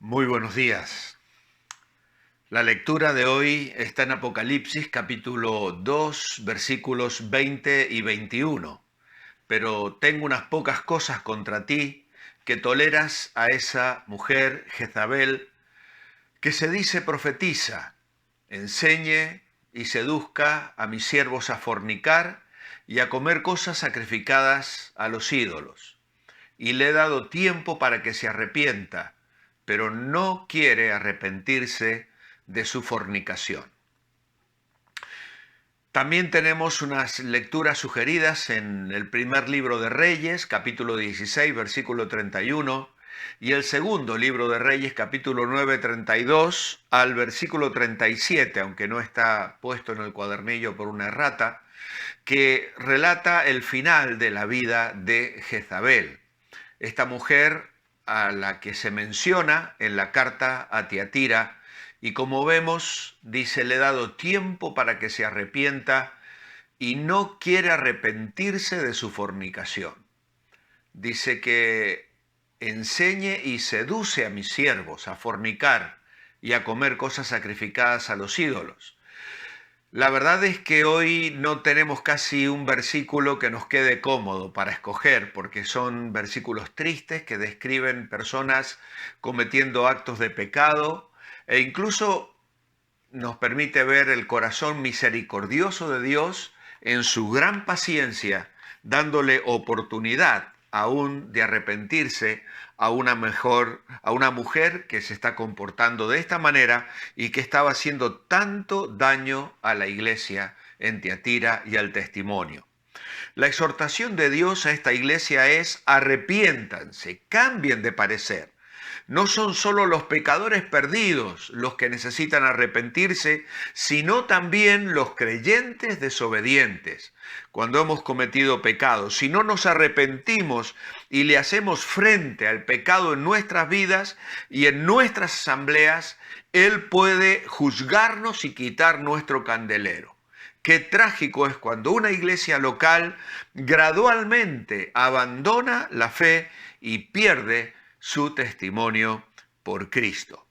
Muy buenos días. La lectura de hoy está en Apocalipsis capítulo 2, versículos 20 y 21. Pero tengo unas pocas cosas contra ti, que toleras a esa mujer Jezabel, que se dice profetiza, enseñe y seduzca a mis siervos a fornicar y a comer cosas sacrificadas a los ídolos. Y le he dado tiempo para que se arrepienta, pero no quiere arrepentirse de su fornicación. También tenemos unas lecturas sugeridas en el primer libro de Reyes, capítulo 16, versículo 31, y el segundo libro de Reyes, capítulo 9, 32 al versículo 37, aunque no está puesto en el cuadernillo por una errata, que relata el final de la vida de Jezabel, esta mujer a la que se menciona en la carta a Tiatira, y como vemos, dice, le he dado tiempo para que se arrepienta y no quiere arrepentirse de su fornicación. Dice que enseñe y seduce a mis siervos a fornicar y a comer cosas sacrificadas a los ídolos. La verdad es que hoy no tenemos casi un versículo que nos quede cómodo para escoger, porque son versículos tristes que describen personas cometiendo actos de pecado e incluso nos permite ver el corazón misericordioso de Dios en su gran paciencia, dándole oportunidad aún de arrepentirse a una mujer que se está comportando de esta manera y que estaba haciendo tanto daño a la iglesia en Tiatira y al testimonio. La exhortación de Dios a esta iglesia es: arrepiéntanse, cambien de parecer. No son solo los pecadores perdidos los que necesitan arrepentirse, sino también los creyentes desobedientes. Cuando hemos cometido pecados, si no nos arrepentimos y le hacemos frente al pecado en nuestras vidas y en nuestras asambleas, Él puede juzgarnos y quitar nuestro candelero. Qué trágico es cuando una iglesia local gradualmente abandona la fe y pierde su testimonio por Cristo.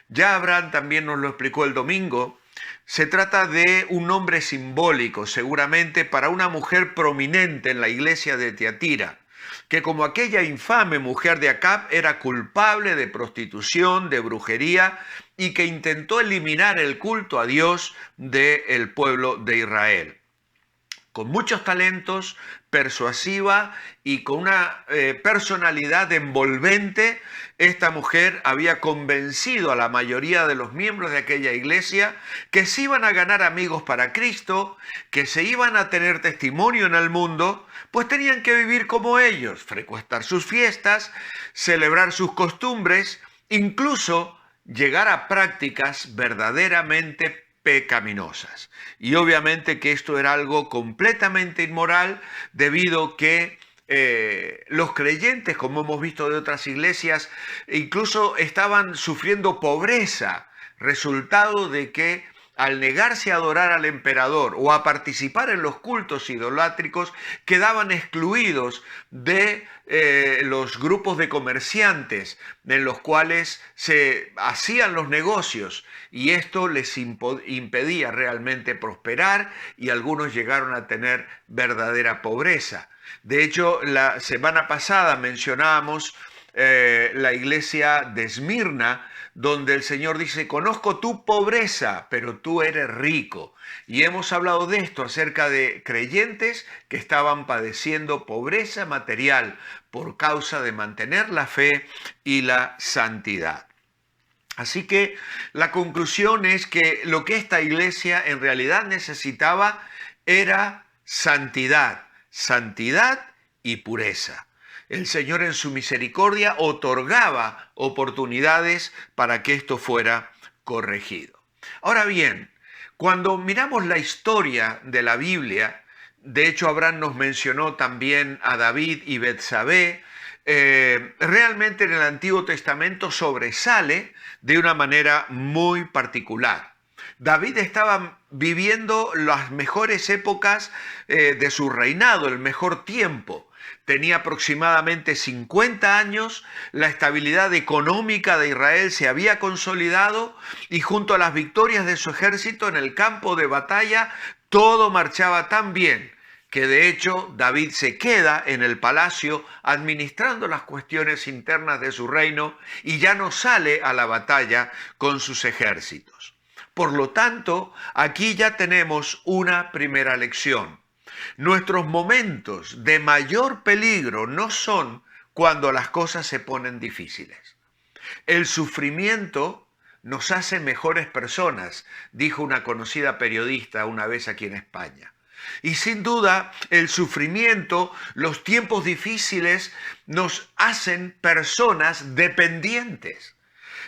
Ya Abraham también nos lo explicó el domingo. Se trata de un nombre simbólico, seguramente para una mujer prominente en la iglesia de Tiatira, que como aquella infame mujer de Acab era culpable de prostitución, de brujería, y que intentó eliminar el culto a Dios del pueblo de Israel. Con muchos talentos, persuasiva y con una personalidad envolvente, esta mujer había convencido a la mayoría de los miembros de aquella iglesia que se iban a ganar amigos para Cristo, que se iban a tener testimonio en el mundo, pues tenían que vivir como ellos, frecuentar sus fiestas, celebrar sus costumbres, incluso llegar a prácticas verdaderamente pecaminosas. Y obviamente que esto era algo completamente inmoral, debido que los creyentes, como hemos visto de otras iglesias, incluso estaban sufriendo pobreza, resultado de que al negarse a adorar al emperador o a participar en los cultos idolátricos, quedaban excluidos de los grupos de comerciantes en los cuales se hacían los negocios, y esto les impedía realmente prosperar, y algunos llegaron a tener verdadera pobreza. De hecho, la semana pasada mencionábamos la iglesia de Esmirna, donde el Señor dice: conozco tu pobreza, pero tú eres rico. Y hemos hablado de esto, acerca de creyentes que estaban padeciendo pobreza material por causa de mantener la fe y la santidad. Así que la conclusión es que lo que esta iglesia en realidad necesitaba era santidad, santidad y pureza. El Señor en su misericordia otorgaba oportunidades para que esto fuera corregido. Ahora bien, cuando miramos la historia de la Biblia, de hecho Abraham nos mencionó también a David y Betsabé, realmente en el Antiguo Testamento sobresale de una manera muy particular. David estaba viviendo las mejores épocas de su reinado, el mejor tiempo, tenía aproximadamente 50 años, la estabilidad económica de Israel se había consolidado y junto a las victorias de su ejército en el campo de batalla, todo marchaba tan bien que de hecho David se queda en el palacio administrando las cuestiones internas de su reino y ya no sale a la batalla con sus ejércitos. Por lo tanto, aquí ya tenemos una primera lección. Nuestros momentos de mayor peligro no son cuando las cosas se ponen difíciles. El sufrimiento nos hace mejores personas, dijo una conocida periodista una vez aquí en España. Y sin duda, el sufrimiento, los tiempos difíciles nos hacen personas dependientes.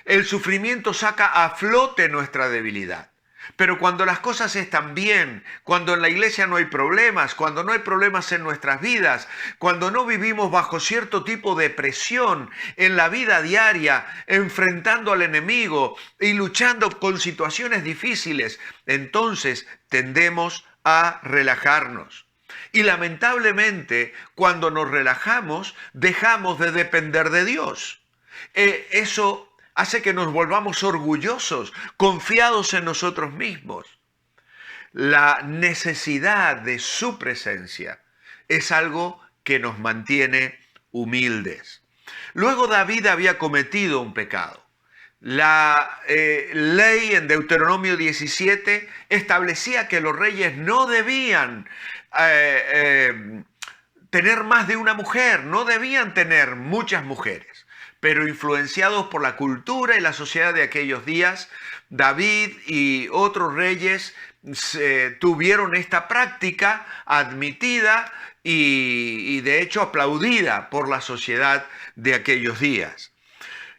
El sufrimiento saca a flote nuestra debilidad. Pero cuando las cosas están bien, cuando en la iglesia no hay problemas, cuando no hay problemas en nuestras vidas, cuando no vivimos bajo cierto tipo de presión en la vida diaria, enfrentando al enemigo y luchando con situaciones difíciles, entonces tendemos a relajarnos. Y lamentablemente, cuando nos relajamos, dejamos de depender de Dios. Eso hace que nos volvamos orgullosos, confiados en nosotros mismos. La necesidad de su presencia es algo que nos mantiene humildes. Luego David había cometido un pecado. La ley en Deuteronomio 17 establecía que los reyes no debían tener más de una mujer, no debían tener muchas mujeres. Pero influenciados por la cultura y la sociedad de aquellos días, David y otros reyes tuvieron esta práctica admitida y de hecho aplaudida por la sociedad de aquellos días.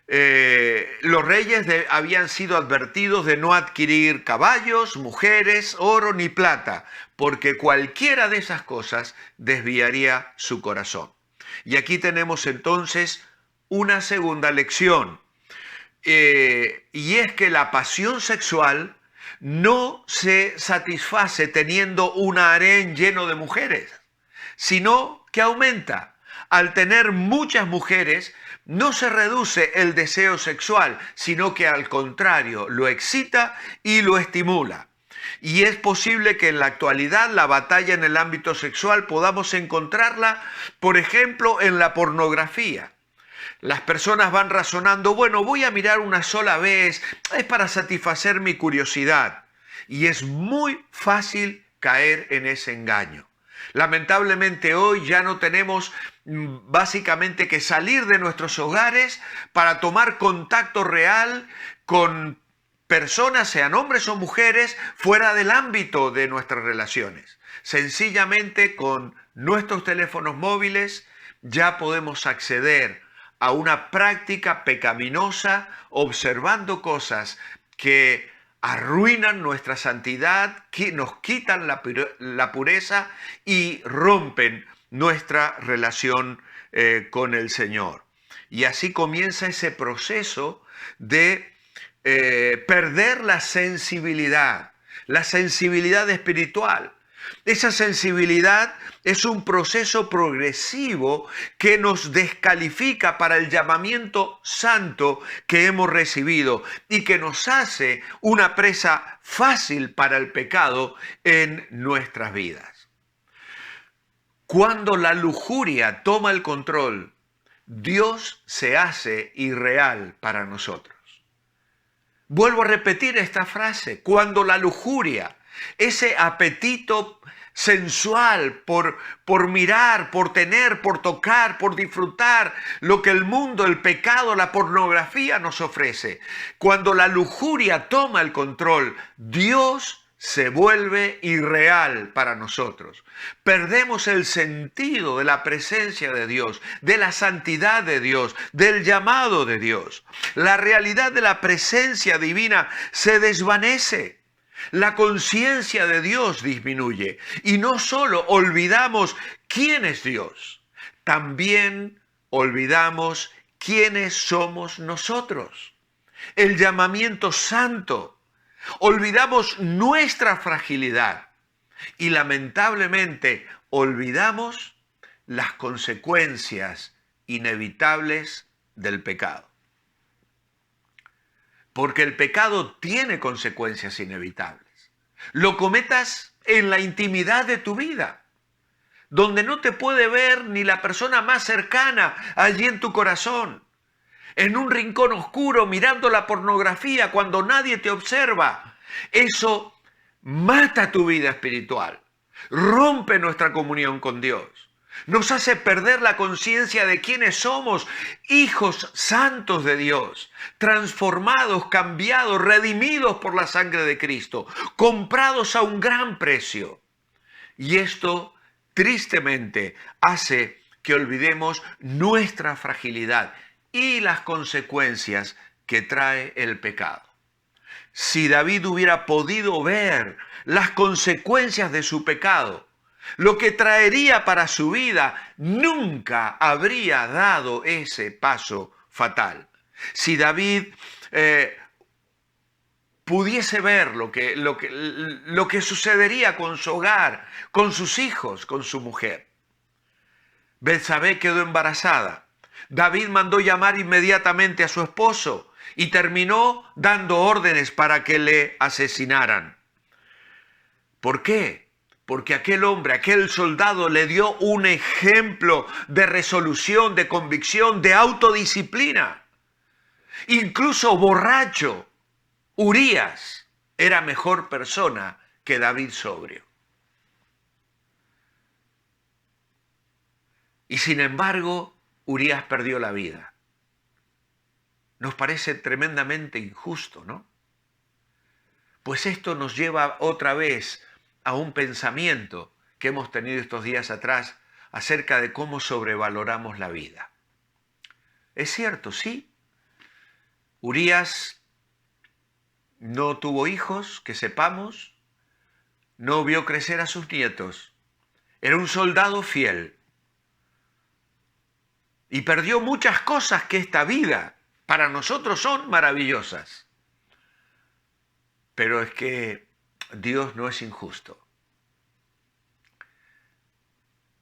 Los reyes habían sido advertidos de no adquirir caballos, mujeres, oro ni plata, porque cualquiera de esas cosas desviaría su corazón. Y aquí tenemos entonces una segunda lección, y es que la pasión sexual no se satisface teniendo un harén lleno de mujeres, sino que aumenta. Al tener muchas mujeres, no se reduce el deseo sexual, sino que al contrario, lo excita y lo estimula. Y es posible que en la actualidad la batalla en el ámbito sexual podamos encontrarla, por ejemplo, en la pornografía. Las personas van razonando, bueno, voy a mirar una sola vez, es para satisfacer mi curiosidad. Y es muy fácil caer en ese engaño. Lamentablemente hoy ya no tenemos básicamente que salir de nuestros hogares para tomar contacto real con personas, sean hombres o mujeres, fuera del ámbito de nuestras relaciones. Sencillamente con nuestros teléfonos móviles ya podemos acceder a una práctica pecaminosa, observando cosas que arruinan nuestra santidad, que nos quitan la pureza y rompen nuestra relación con el Señor. Y así comienza ese proceso de perder la sensibilidad espiritual. Esa sensibilidad es un proceso progresivo que nos descalifica para el llamamiento santo que hemos recibido y que nos hace una presa fácil para el pecado en nuestras vidas. Cuando la lujuria toma el control, Dios se hace irreal para nosotros. Vuelvo a repetir esta frase, cuando la lujuria, ese apetito sensual por mirar, por tener, por tocar, por disfrutar lo que el mundo, el pecado, la pornografía nos ofrece. Cuando la lujuria toma el control, Dios se vuelve irreal para nosotros. Perdemos el sentido de la presencia de Dios, de la santidad de Dios, del llamado de Dios. La realidad de la presencia divina se desvanece. La conciencia de Dios disminuye y no solo olvidamos quién es Dios, también olvidamos quiénes somos nosotros. El llamamiento santo. Olvidamos nuestra fragilidad y lamentablemente olvidamos las consecuencias inevitables del pecado. Porque el pecado tiene consecuencias inevitables. Lo cometas en la intimidad de tu vida, donde no te puede ver ni la persona más cercana, allí en tu corazón, en un rincón oscuro mirando la pornografía cuando nadie te observa. Eso mata tu vida espiritual, rompe nuestra comunión con Dios, nos hace perder la conciencia de quiénes somos, hijos santos de Dios, transformados, cambiados, redimidos por la sangre de Cristo, comprados a un gran precio. Y esto, tristemente, hace que olvidemos nuestra fragilidad y las consecuencias que trae el pecado. Si David hubiera podido ver las consecuencias de su pecado, lo que traería para su vida, nunca habría dado ese paso fatal. Si David pudiese ver lo que sucedería con su hogar, con sus hijos, con su mujer. Betsabé quedó embarazada. David mandó llamar inmediatamente a su esposo y terminó dando órdenes para que le asesinaran. ¿Por qué? Porque aquel hombre, aquel soldado le dio un ejemplo de resolución, de convicción, de autodisciplina. Incluso borracho, Urías era mejor persona que David sobrio. Y sin embargo, Urías perdió la vida. Nos parece tremendamente injusto, ¿no? Pues esto nos lleva otra vez a un pensamiento que hemos tenido estos días atrás acerca de cómo sobrevaloramos la vida. Es cierto, sí. Urías no tuvo hijos, que sepamos, no vio crecer a sus nietos. Era un soldado fiel. Y perdió muchas cosas que esta vida para nosotros son maravillosas. Pero es que Dios no es injusto.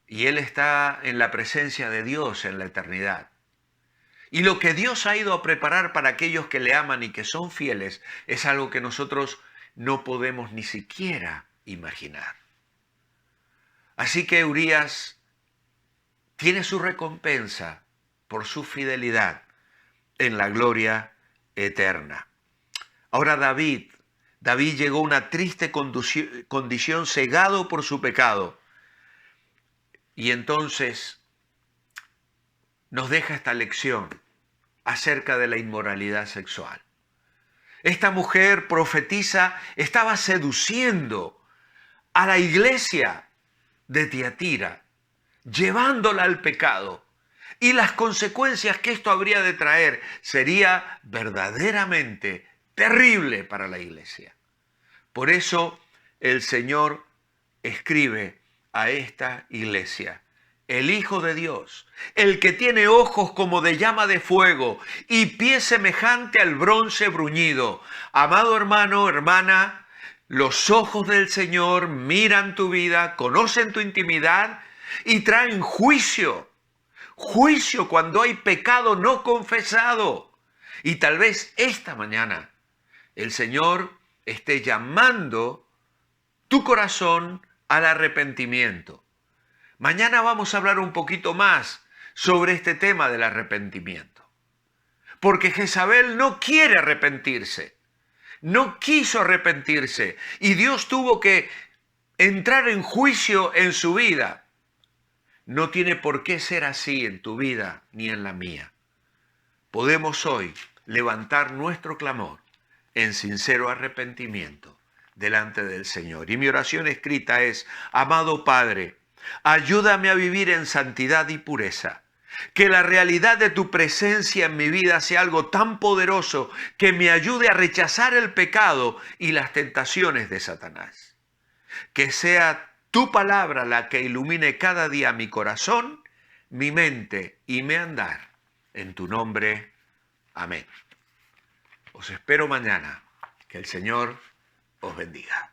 Y Él está en la presencia de Dios en la eternidad. Y lo que Dios ha ido a preparar para aquellos que le aman y que son fieles es algo que nosotros no podemos ni siquiera imaginar. Así que Urías tiene su recompensa por su fidelidad en la gloria eterna. Ahora David llegó a una triste condición, cegado por su pecado. Y entonces nos deja esta lección acerca de la inmoralidad sexual. Esta mujer profetisa estaba seduciendo a la iglesia de Tiatira, llevándola al pecado. Y las consecuencias que esto habría de traer sería verdaderamente terrible para la iglesia. Por eso el Señor escribe a esta iglesia: el Hijo de Dios, el que tiene ojos como de llama de fuego y pies semejante al bronce bruñido. Amado hermano, hermana, los ojos del Señor miran tu vida, conocen tu intimidad y traen juicio. Juicio cuando hay pecado no confesado. Y tal vez esta mañana el Señor esté llamando tu corazón al arrepentimiento. Mañana vamos a hablar un poquito más sobre este tema del arrepentimiento. Porque Jezabel no quiere arrepentirse. No quiso arrepentirse. Y Dios tuvo que entrar en juicio en su vida. No tiene por qué ser así en tu vida ni en la mía. Podemos hoy levantar nuestro clamor en sincero arrepentimiento delante del Señor. Y mi oración escrita es: amado Padre, ayúdame a vivir en santidad y pureza. Que la realidad de tu presencia en mi vida sea algo tan poderoso que me ayude a rechazar el pecado y las tentaciones de Satanás. Que sea tu palabra la que ilumine cada día mi corazón, mi mente y mi andar. En tu nombre, amén. Os espero mañana. Que el Señor os bendiga.